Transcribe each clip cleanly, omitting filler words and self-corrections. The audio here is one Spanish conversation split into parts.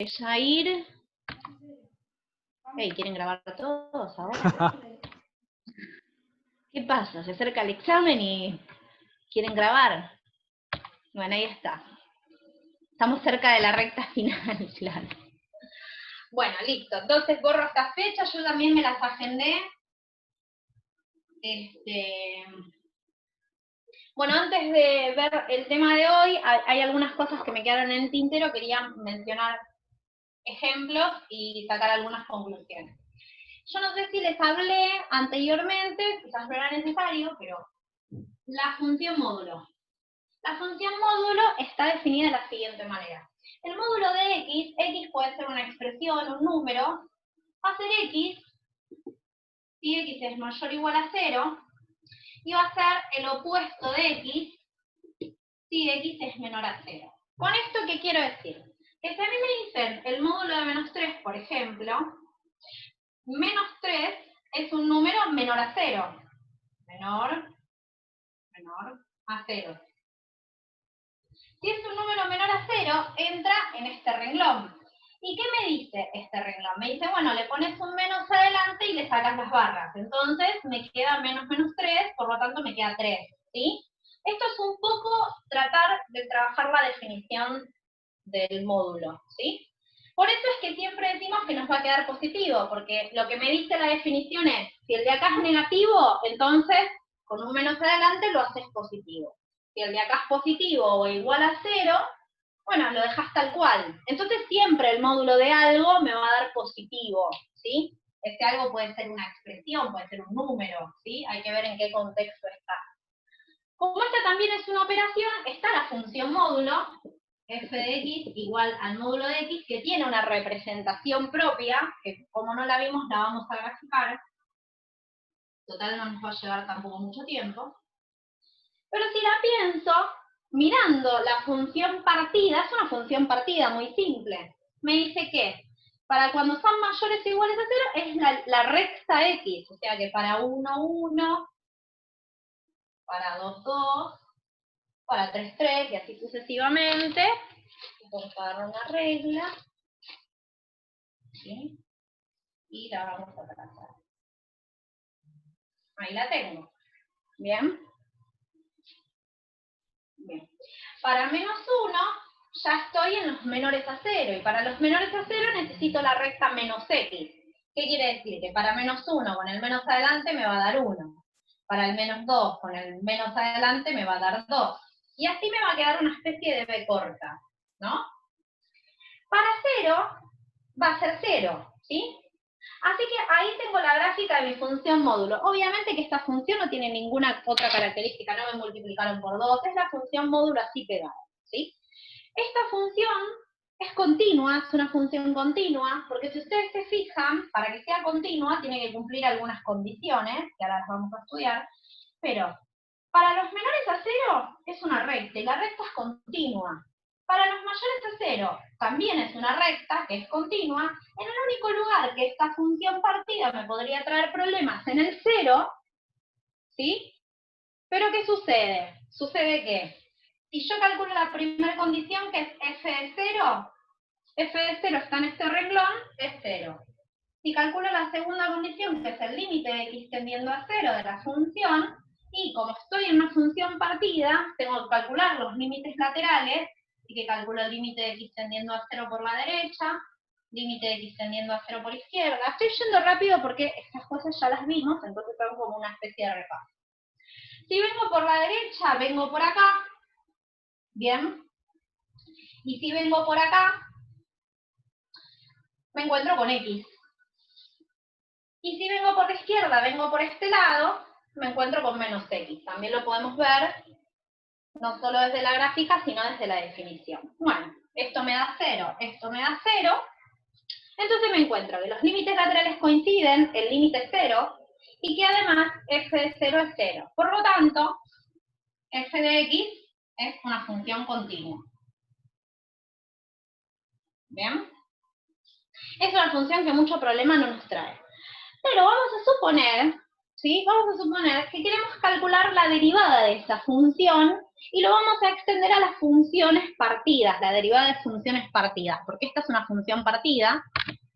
Jair. Hey, ¿quieren grabar todos ahora? ¿Qué pasa? Se acerca el examen y quieren grabar. Bueno, ahí está. Estamos cerca de la recta final, claro. Bueno, listo. Entonces borro estas fechas, yo también me las agendé. Bueno, antes de ver el tema de hoy, hay algunas cosas que me quedaron en el tintero, quería mencionar ejemplos y sacar algunas conclusiones. Yo no sé si les hablé anteriormente, quizás no era necesario, pero la función módulo. La función módulo está definida de la siguiente manera. El módulo de x puede ser una expresión, un número, va a ser x, si x es mayor o igual a 0, y va a ser el opuesto de x, si x es menor a 0. ¿Con esto qué quiero decir? Que si a mí me dicen el módulo de menos 3, por ejemplo, menos 3 es un número menor a 0. Menor a 0. Si es un número menor a 0, entra en este renglón. ¿Y qué me dice este renglón? Me dice, bueno, le pones un menos adelante y le sacas las barras. Entonces me queda menos 3, por lo tanto me queda 3, ¿sí? Esto es un poco tratar de trabajar la definición del módulo, ¿sí? Por eso es que siempre decimos que nos va a quedar positivo, porque lo que me dice la definición es, si el de acá es negativo, entonces con un menos adelante lo haces positivo. Si el de acá es positivo o igual a 0, bueno, lo dejas tal cual. Entonces siempre el módulo de algo me va a dar positivo, ¿sí? Este algo puede ser una expresión, puede ser un número, ¿sí? Hay que ver en qué contexto está. Como esta también es una operación, está la función módulo, f de x igual al módulo de x, que tiene una representación propia, que como no la vimos la vamos a graficar. Total no nos va a llevar tampoco mucho tiempo. Pero si la pienso, mirando la función partida, es una función partida muy simple. Me dice que para cuando son mayores o iguales a 0 es la recta x, o sea que para 1, 1, para 2, 2, para 3, 3 y así sucesivamente. Vamos a agarrar una regla, ¿sí? Y la vamos a trazar. Ahí la tengo. ¿Bien? Bien. Para menos 1 ya estoy en los menores a 0, y para los menores a 0 necesito la recta menos x. ¿Qué quiere decir? Que para menos 1 con el menos adelante me va a dar 1. Para el menos 2 con el menos adelante me va a dar 2. Y así me va a quedar una especie de b corta, ¿no? Para 0 va a ser 0, ¿sí? Así que ahí tengo la gráfica de mi función módulo. Obviamente que esta función no tiene ninguna otra característica, no me multiplicaron por 2, es la función módulo así pegada, ¿sí? Esta función es continua, es una función continua, porque si ustedes se fijan, para que sea continua tiene que cumplir algunas condiciones, que ahora las vamos a estudiar, pero para los menores a 0 es una recta, y la recta es continua. Para los mayores a 0 también es una recta, que es continua. En el único lugar que esta función partida me podría traer problemas en el 0, ¿sí? Pero ¿qué sucede? Sucede que si yo calculo la primera condición, que es f de 0, f de 0 está en este renglón, es 0. Si calculo la segunda condición, que es el límite de x tendiendo a 0 de la función, y como estoy en una función partida, tengo que calcular los límites laterales, y que calculo el límite de x tendiendo a 0 por la derecha, límite de x tendiendo a 0 por izquierda. Estoy yendo rápido porque estas cosas ya las vimos, entonces hago como una especie de repaso. Si vengo por la derecha, vengo por acá, ¿bien? Y si vengo por acá, me encuentro con x. Y si vengo por la izquierda, vengo por este lado, me encuentro con menos x. También lo podemos ver, no solo desde la gráfica, sino desde la definición. Bueno, esto me da 0, esto me da 0. Entonces me encuentro que los límites laterales coinciden, el límite es 0, y que además f de 0 es 0. Por lo tanto, f de x es una función continua. ¿Bien? Es una función que mucho problema no nos trae. Pero vamos a suponer ¿sí? Vamos a suponer que queremos calcular la derivada de esa función y lo vamos a extender a las funciones partidas, la derivada de funciones partidas, porque esta es una función partida.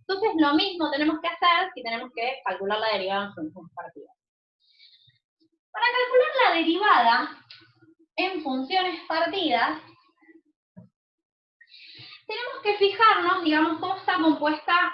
Entonces lo mismo tenemos que hacer si tenemos que calcular la derivada en funciones partidas. Para calcular la derivada en funciones partidas, tenemos que fijarnos, digamos, cómo está compuesta,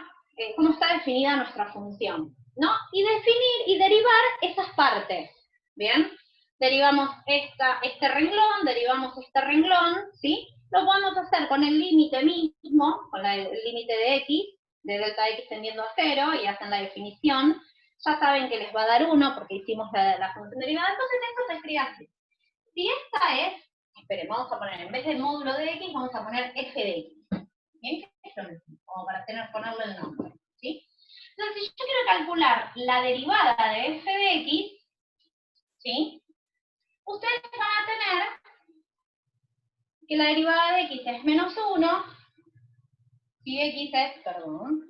cómo está definida nuestra función, ¿no? Y definir y derivar esas partes, ¿bien? Derivamos este renglón, derivamos este renglón, ¿sí? Lo podemos hacer con el límite mismo, con el límite de x, de delta x tendiendo a 0, y hacen la definición. Ya saben que les va a dar 1 porque hicimos la función derivada, entonces esto se escribe así. Si esta es, esperen, vamos a poner, en vez del módulo de x, vamos a poner f de x. ¿Bien? Es lo mismo, como para ponerle el nombre, ¿sí? Entonces, si yo quiero calcular la derivada de f de x, ¿sí? Ustedes van a tener que la derivada de x es menos 1, si x es, perdón,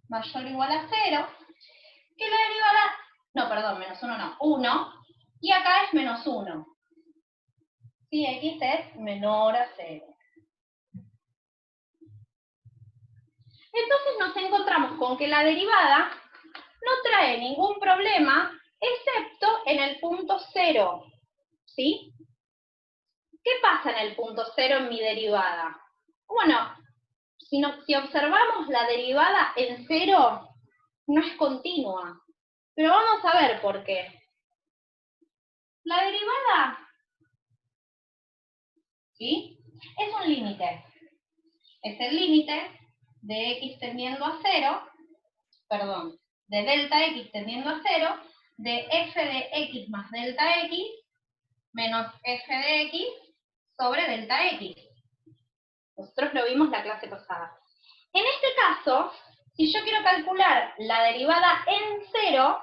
mayor o igual a 0, que la derivada, no, perdón, menos 1 no, 1, y acá es menos 1, si x es menor a 0. Entonces nos encontramos con que la derivada no trae ningún problema, excepto en el punto 0, ¿sí? ¿Qué pasa en el punto 0 en mi derivada? Bueno, si observamos la derivada en 0, no es continua. Pero vamos a ver por qué. La derivada, ¿sí? Es un límite. Es el límite de x tendiendo a 0, perdón, de delta x tendiendo a 0, de f de x más delta x menos f de x sobre delta x. Nosotros lo vimos la clase pasada. En este caso, si yo quiero calcular la derivada en 0,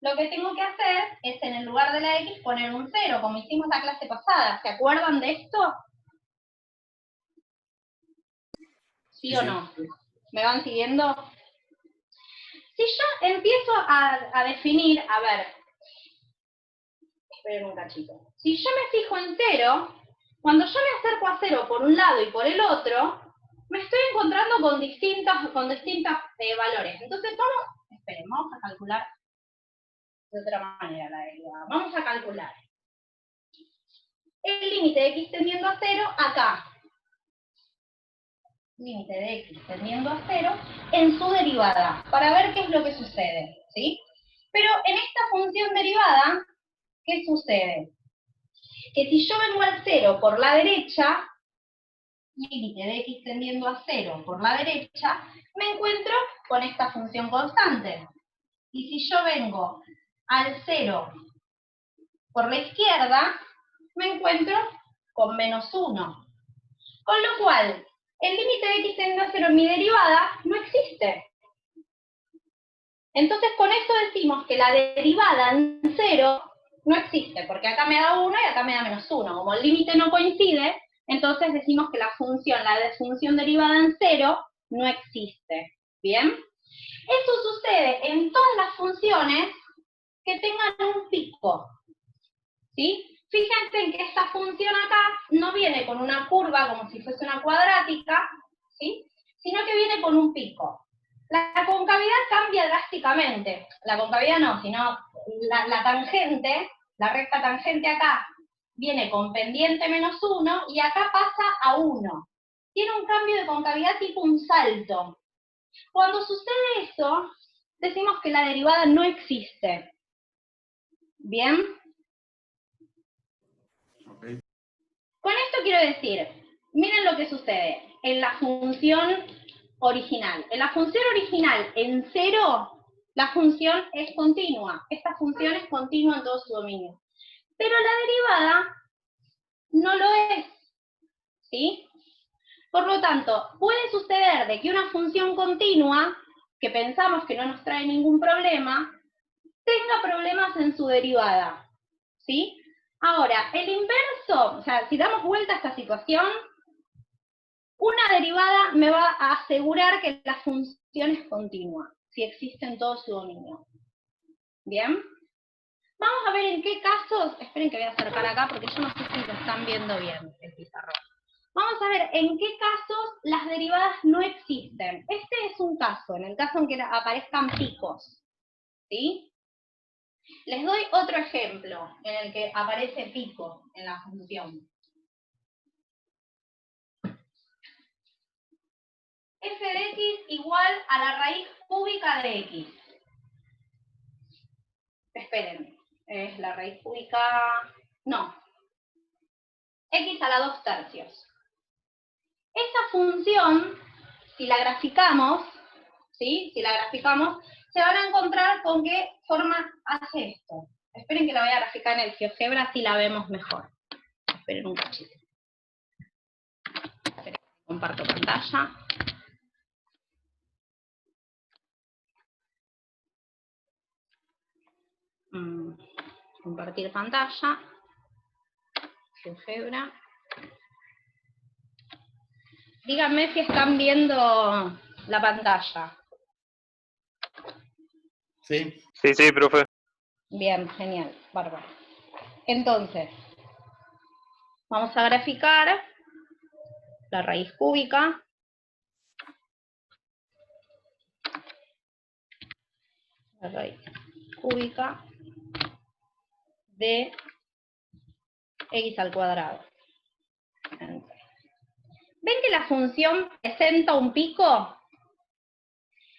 lo que tengo que hacer es en el lugar de la x poner un 0, como hicimos la clase pasada. ¿Se acuerdan de esto? ¿Sí o no? ¿Me van siguiendo? Si yo empiezo a definir, a ver, esperen un cachito. Si yo me fijo en 0, cuando yo me acerco a 0 por un lado y por el otro, me estoy encontrando con distintos valores. Entonces, vamos a calcular de otra manera la derivada. Vamos a calcular el límite de x tendiendo a 0 acá. Límite de x tendiendo a 0 en su derivada, para ver qué es lo que sucede, ¿sí? Pero en esta función derivada, ¿qué sucede? Que si yo vengo al 0 por la derecha, límite de x tendiendo a 0 por la derecha, me encuentro con esta función constante. Y si yo vengo al 0 por la izquierda, me encuentro con menos 1. Con lo cual, el límite de x tendiendo a 0 en mi derivada no existe. Entonces, con esto decimos que la derivada en 0 no existe, porque acá me da 1 y acá me da menos 1. Como el límite no coincide, entonces decimos que la función derivada en 0 no existe. ¿Bien? Eso sucede en todas las funciones que tengan un pico. ¿Sí? Fíjense en que esta función acá no viene con una curva como si fuese una cuadrática, ¿sí? Sino que viene con un pico. La concavidad cambia drásticamente. La concavidad no, sino la tangente, la recta tangente acá, viene con pendiente menos 1 y acá pasa a 1. Tiene un cambio de concavidad tipo un salto. Cuando sucede eso, decimos que la derivada no existe. ¿Bien? Okay. Con esto quiero decir, miren lo que sucede en la función original. En la función original, en 0, la función es continua. Esta función es continua en todo su dominio. Pero la derivada no lo es, ¿sí? Por lo tanto, puede suceder de que una función continua, que pensamos que no nos trae ningún problema, tenga problemas en su derivada, ¿sí? Ahora, el inverso, o sea, si damos vuelta a esta situación, una derivada me va a asegurar que la función es continua, si existe en todo su dominio. Bien. Vamos a ver en qué casos, esperen que voy a acercar acá porque yo no sé si lo están viendo bien el pizarrón. Vamos a ver en qué casos las derivadas no existen. Este es un caso, en el caso en que aparezcan picos, ¿sí? Les doy otro ejemplo en el que aparece pico en la función. F de x igual a la raíz cúbica de x. Esperen, es la raíz cúbica, no, x a la 2/3. Esta función, si la graficamos, ¿sí? Si la graficamos, se van a encontrar con qué forma hace esto. Esperen que la voy a graficar en el GeoGebra, así la vemos mejor. Esperen un cachito. Esperen, comparto pantalla. Compartir pantalla. GeoGebra. Díganme si están viendo la pantalla. Sí. Sí, sí, profe. Bien, genial, bárbaro. Entonces, vamos a graficar la raíz cúbica. La raíz cúbica de x al cuadrado. ¿Ven que la función presenta un pico?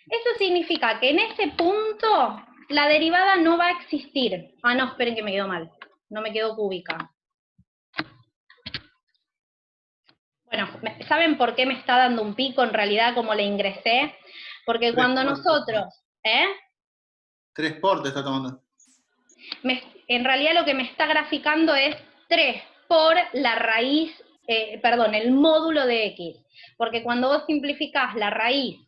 Eso significa que en ese punto la derivada no va a existir. Ah, no, esperen que me quedó mal. No me quedó cúbica. Bueno, ¿saben por qué me está dando un pico en realidad como le ingresé? Porque cuando nosotros... 3 por te está tomando. En realidad lo que me está graficando es 3 por la raíz, el módulo de x. Porque cuando vos simplificás la raíz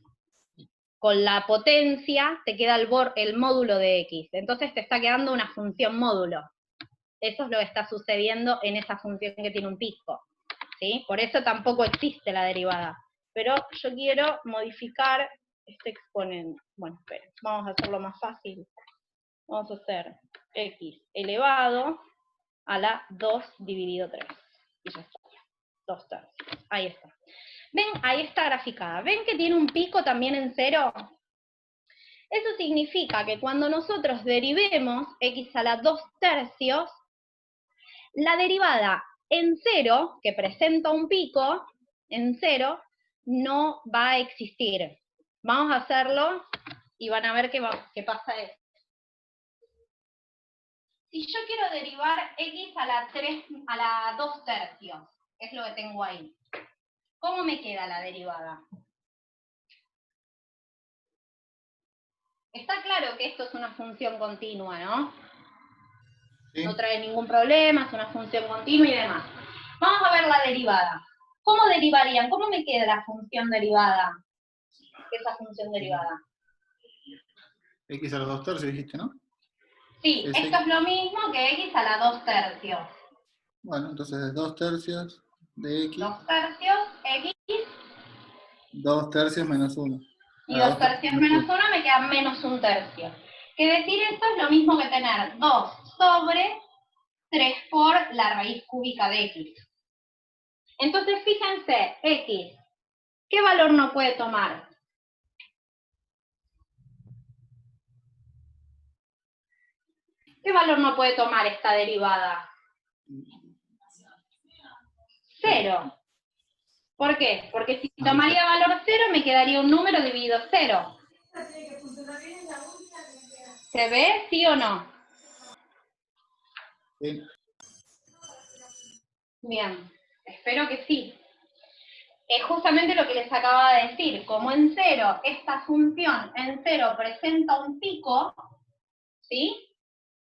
con la potencia, te queda el módulo de x. Entonces te está quedando una función módulo. Eso es lo que está sucediendo en esa función que tiene un pico, ¿sí? Por eso tampoco existe la derivada. Pero yo quiero modificar este exponente. Bueno, esperen, vamos a hacerlo más fácil. Vamos a hacer x elevado a la 2 dividido 3. Y ya está. 2/3. Ahí está. ¿Ven? Ahí está graficada. ¿Ven que tiene un pico también en 0? Eso significa que cuando nosotros derivemos x a la 2/3, la derivada en 0, que presenta un pico, en 0, no va a existir. Vamos a hacerlo y van a ver qué pasa esto. Si yo quiero derivar x a la 2/3, que es lo que tengo ahí, ¿cómo me queda la derivada? Está claro que esto es una función continua, ¿no? Sí. No trae ningún problema, es una función continua y demás. Vamos a ver la derivada. ¿Cómo derivarían? ¿Cómo me queda la función derivada? Esa función derivada. X a la 2/3 dijiste, ¿no? Sí, esto es lo mismo que x a la 2/3. Bueno, entonces es 2/3 de x. 2/3 x. 2/3 menos 1. Y 2/3 menos 1 me queda menos 1/3. Que decir esto es lo mismo que tener 2 sobre 3 por la raíz cúbica de x. Entonces, fíjense, x, ¿qué valor no puede tomar? ¿Qué valor no puede tomar esta derivada? 0. ¿Por qué? Porque si tomaría valor 0, me quedaría un número dividido 0. ¿Se ve? ¿Sí o no? Sí. Bien, espero que sí. Es justamente lo que les acababa de decir. Como en 0, esta función en 0 presenta un pico, ¿sí?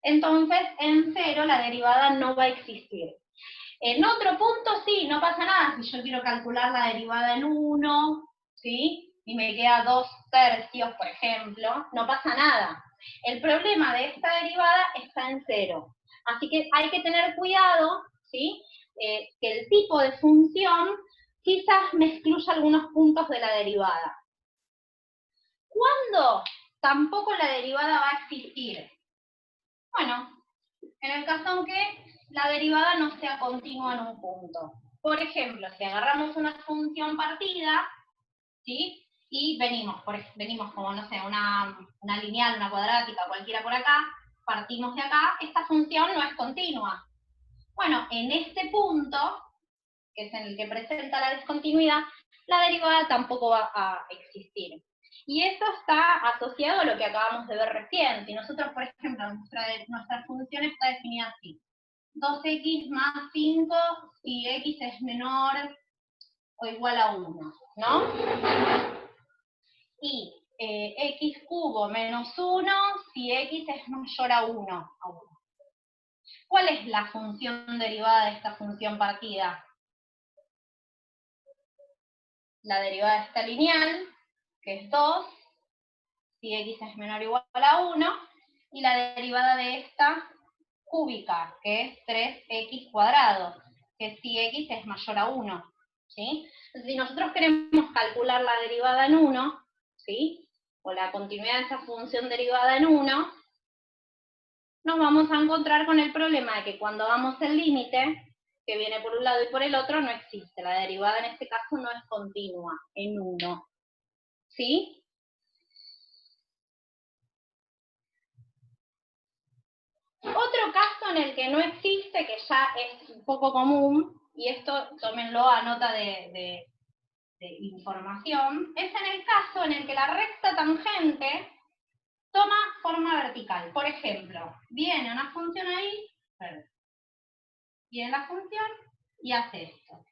Entonces, en 0 la derivada no va a existir. En otro punto sí, no pasa nada. Si yo quiero calcular la derivada en 1, ¿sí? Y me queda 2/3, por ejemplo, no pasa nada. El problema de esta derivada está en 0. Así que hay que tener cuidado, ¿sí? Que el tipo de función quizás me excluya algunos puntos de la derivada. ¿Cuándo tampoco la derivada va a existir? Bueno, en el caso en que la derivada no sea continua en un punto. Por ejemplo, si agarramos una función partida, ¿sí? Y venimos como, no sé, una lineal, una cuadrática, cualquiera por acá, partimos de acá, esta función no es continua. Bueno, en este punto, que es en el que presenta la discontinuidad, la derivada tampoco va a existir. Y eso está asociado a lo que acabamos de ver recién. Si nosotros, por ejemplo, nuestra función está definida así. 2x más 5 si x es menor o igual a 1, ¿no? Y x cubo menos 1 si x es mayor a 1. ¿Cuál es la función derivada de esta función partida? La derivada de esta lineal, que es 2, si x es menor o igual a 1, y la derivada de esta cúbica, que es 3x cuadrado, que es si x es mayor a 1. ¿Sí? Si nosotros queremos calcular la derivada en 1, ¿sí? O la continuidad de esa función derivada en 1, nos vamos a encontrar con el problema de que cuando damos el límite, que viene por un lado y por el otro, no existe. La derivada en este caso no es continua en 1. ¿Sí? Otro caso en el que no existe, que ya es un poco común, y esto tómenlo a nota de información, es en el caso en el que la recta tangente toma forma vertical. Por ejemplo, viene una función ahí, viene la función y hace esto.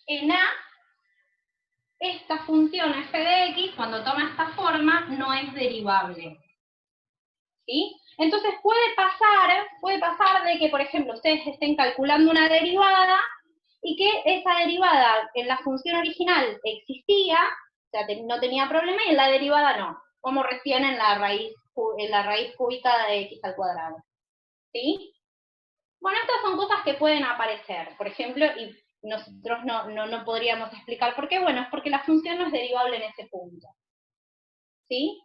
En A, esta función f de x, cuando toma esta forma, no es derivable. ¿Sí? Entonces puede pasar de que, por ejemplo, ustedes estén calculando una derivada y que esa derivada en la función original existía, o sea, no tenía problema, y en la derivada no, como recién en la raíz cúbica de x al cuadrado. ¿Sí? Bueno, estas son cosas que pueden aparecer, por ejemplo, y nosotros no podríamos explicar por qué. Bueno, es porque la función no es derivable en ese punto. ¿Sí?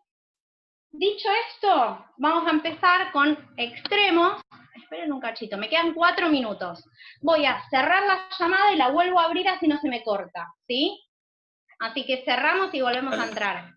Dicho esto, vamos a empezar con extremos. Esperen un cachito, me quedan 4 minutos. Voy a cerrar la llamada y la vuelvo a abrir así no se me corta, ¿sí? Así que cerramos y volvemos a entrar.